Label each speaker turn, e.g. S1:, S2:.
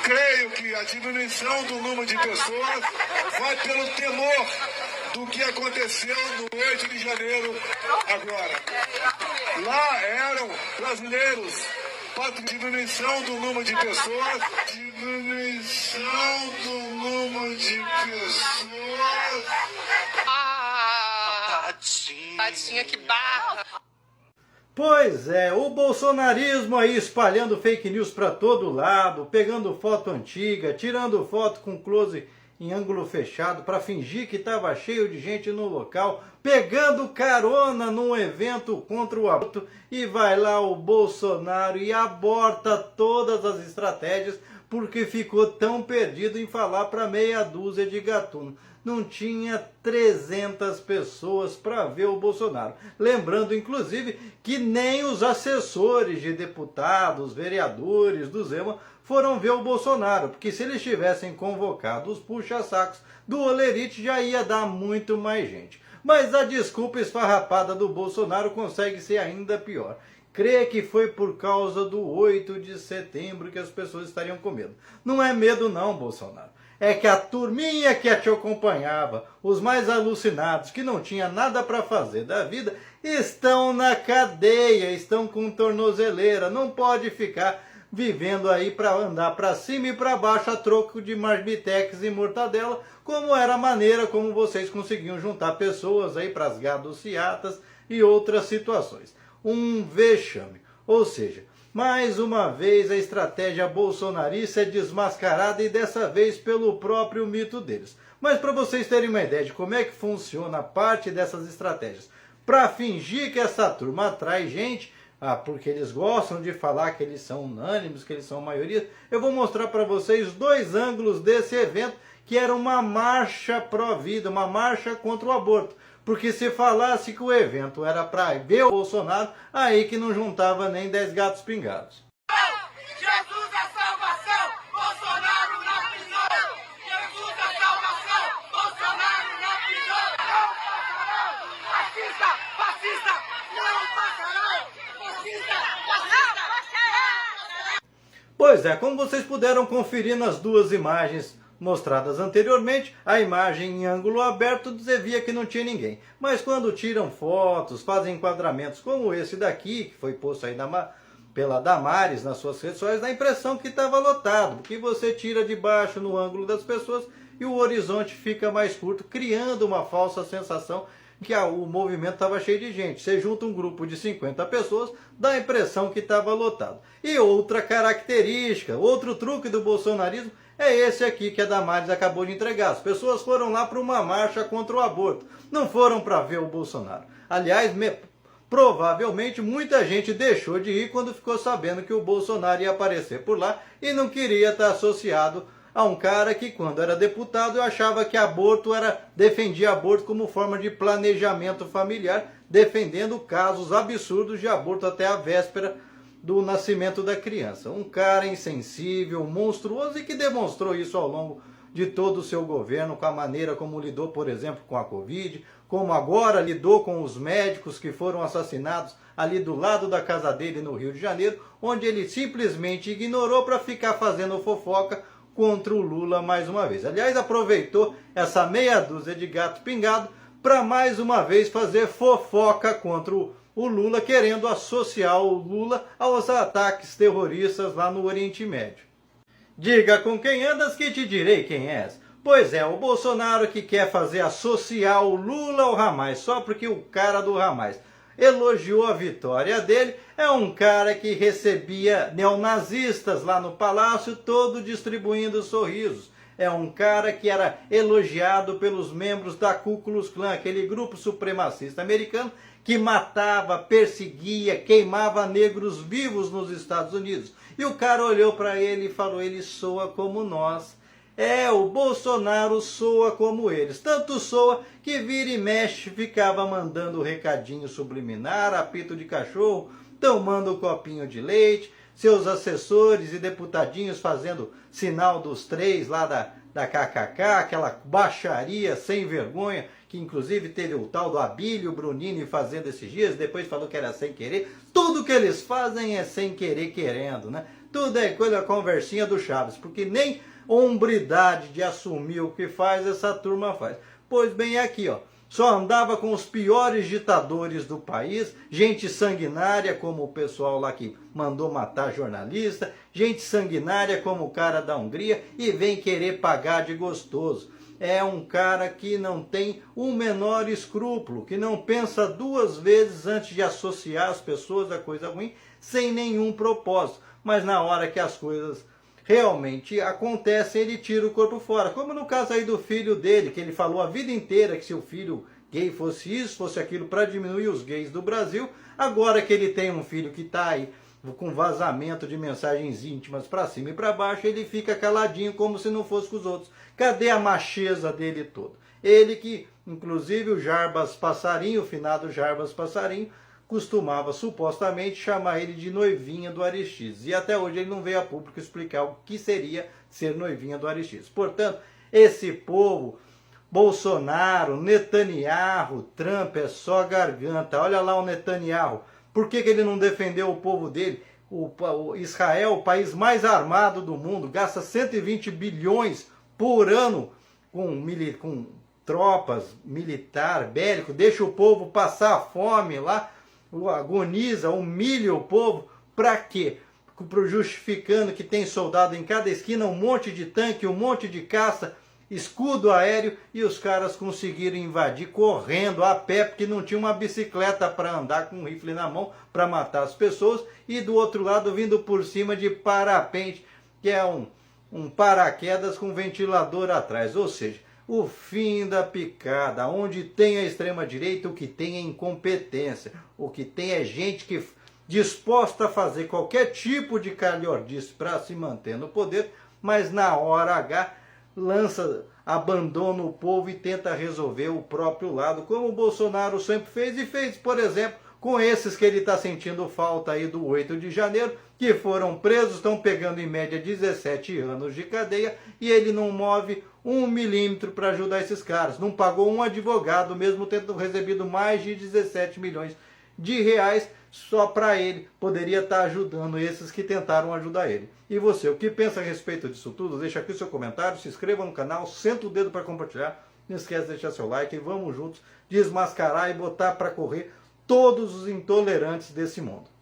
S1: creio que a diminuição do número de pessoas vai pelo temor do que aconteceu no 8 de janeiro agora. Lá eram brasileiros, diminuição do número de pessoas, diminuição do número de pessoas.
S2: Tadinha, que barra.
S3: Pois é, o bolsonarismo aí espalhando fake news para todo lado, pegando foto antiga, tirando foto com close em ângulo fechado para fingir que estava cheio de gente no local, pegando carona num evento contra o aborto, e vai lá o Bolsonaro e aborta todas as estratégias porque ficou tão perdido em falar para meia dúzia de gatuno. Não tinha 300 pessoas para ver o Bolsonaro. Lembrando, inclusive, que nem os assessores de deputados, vereadores do Zema foram ver o Bolsonaro, porque se eles tivessem convocado os puxa-sacos do Olerite, já ia dar muito mais gente. Mas a desculpa esfarrapada do Bolsonaro consegue ser ainda pior. Crê que foi por causa do 8 de setembro que as pessoas estariam com medo. Não é medo não, Bolsonaro. É que a turminha que te acompanhava, os mais alucinados, que não tinha nada para fazer da vida, estão na cadeia, estão com tornozeleira, não pode ficar vivendo aí para andar para cima e para baixo a troco de marmitex e mortadela, como era a maneira como vocês conseguiam juntar pessoas aí para as gadociatas e outras situações. Um vexame. Ou seja, mais uma vez a estratégia bolsonarista é desmascarada, e dessa vez pelo próprio mito deles. Mas para vocês terem uma ideia de como é que funciona a parte dessas estratégias, para fingir que essa turma atrai gente, porque eles gostam de falar que eles são unânimes, que eles são maioria, eu vou mostrar para vocês dois ângulos desse evento, que era uma marcha pró-vida, uma marcha contra o aborto. Porque se falasse que o evento era para ver o Bolsonaro, aí que não juntava nem 10 gatos pingados.
S2: Jesus é salvação, Bolsonaro na prisão! Jesus é salvação, Bolsonaro na prisão! Não passarão! Fascista! Fascista! Não passarão! Fascista! Fascista!
S3: Pois é, como vocês puderam conferir nas duas imagens mostradas anteriormente, a imagem em ângulo aberto devia que não tinha ninguém. Mas quando tiram fotos, fazem enquadramentos como esse daqui, que foi posto aí pela Damares nas suas redes sociais, dá a impressão que estava lotado, porque você tira de baixo no ângulo das pessoas e o horizonte fica mais curto, criando uma falsa sensação que o movimento estava cheio de gente. Você junta um grupo de 50 pessoas, dá a impressão que estava lotado. E outra característica, outro truque do bolsonarismo, é esse aqui que a Damares acabou de entregar. As pessoas foram lá para uma marcha contra o aborto, não foram para ver o Bolsonaro. Aliás, provavelmente muita gente deixou de ir quando ficou sabendo que o Bolsonaro ia aparecer por lá e não queria estar associado a um cara que, quando era deputado, eu achava que defendia aborto como forma de planejamento familiar, defendendo casos absurdos de aborto até a véspera do nascimento da criança. Um cara insensível, monstruoso, e que demonstrou isso ao longo de todo o seu governo, com a maneira como lidou, por exemplo, com a Covid, como agora lidou com os médicos que foram assassinados ali do lado da casa dele no Rio de Janeiro, onde ele simplesmente ignorou para ficar fazendo fofoca contra o Lula mais uma vez. Aliás, aproveitou essa meia dúzia de gato pingado para mais uma vez fazer fofoca contra o Lula, querendo associar o Lula aos ataques terroristas lá no Oriente Médio. Diga com quem andas que te direi quem és. Pois é, o Bolsonaro que quer fazer associar o Lula ao Hamas, só porque o cara do Hamas elogiou a vitória dele, é um cara que recebia neonazistas lá no palácio, todo distribuindo sorrisos. É um cara que era elogiado pelos membros da Ku Klux Klan, aquele grupo supremacista americano que matava, perseguia, queimava negros vivos nos Estados Unidos. E o cara olhou para ele e falou, ele soa como nós. O Bolsonaro soa como eles. Tanto soa que vira e mexe ficava mandando recadinho subliminar, apito de cachorro, tomando copinho de leite, seus assessores e deputadinhos fazendo sinal dos três lá da KKK, aquela baixaria sem vergonha, que inclusive teve o tal do Abílio Brunini fazendo esses dias, depois falou que era sem querer. Tudo que eles fazem é sem querer querendo, né? Tudo é coisa, conversinha do Chaves, porque nem hombridade de assumir o que faz essa turma faz. Pois bem, é aqui, ó. Só andava com os piores ditadores do país, gente sanguinária como o pessoal lá que mandou matar jornalista, gente sanguinária como o cara da Hungria e vem querer pagar de gostoso. É um cara que não tem o menor escrúpulo, que não pensa duas vezes antes de associar as pessoas a coisa ruim, sem nenhum propósito. Mas na hora que as coisas realmente acontecem, ele tira o corpo fora. Como no caso aí do filho dele, que ele falou a vida inteira que se o filho gay fosse isso, fosse aquilo, para diminuir os gays do Brasil. Agora que ele tem um filho que está aí com vazamento de mensagens íntimas para cima e para baixo, ele fica caladinho como se não fosse com os outros. Cadê a macheza dele todo? Ele que, inclusive, o Jarbas Passarinho, o finado Jarbas Passarinho, costumava supostamente chamar ele de noivinha do Aristides. E até hoje ele não veio a público explicar o que seria ser noivinha do Aristides. Portanto, esse povo, Bolsonaro, Netanyahu, Trump, é só garganta. Olha lá o Netanyahu. Por que ele não defendeu o povo dele? O Israel, o país mais armado do mundo, gasta 120 bilhões por ano com tropas, militar, bélico, deixa o povo passar fome lá, agoniza, humilha o povo. Para quê? Justificando que tem soldado em cada esquina, um monte de tanque, um monte de caça, escudo aéreo, e os caras conseguiram invadir correndo a pé, porque não tinha uma bicicleta para andar com um rifle na mão para matar as pessoas, e do outro lado vindo por cima de parapente, que é um paraquedas com ventilador atrás. Ou seja, o fim da picada. Onde tem a extrema-direita, o que tem é incompetência. O que tem é gente que disposta a fazer qualquer tipo de calhordice para se manter no poder, mas na hora H abandona o povo e tenta resolver o próprio lado, como o Bolsonaro sempre fez, e fez, por exemplo, com esses que ele está sentindo falta aí do 8 de janeiro, que foram presos, estão pegando em média 17 anos de cadeia, e ele não move 1 milímetro para ajudar esses caras. Não pagou um advogado, mesmo tendo recebido mais de 17 milhões de reais só para ele. Poderia estar ajudando esses que tentaram ajudar ele. E você, o que pensa a respeito disso tudo? Deixa aqui o seu comentário, se inscreva no canal, senta o dedo para compartilhar, não esquece de deixar seu like e vamos juntos desmascarar e botar para correr todos os intolerantes desse mundo.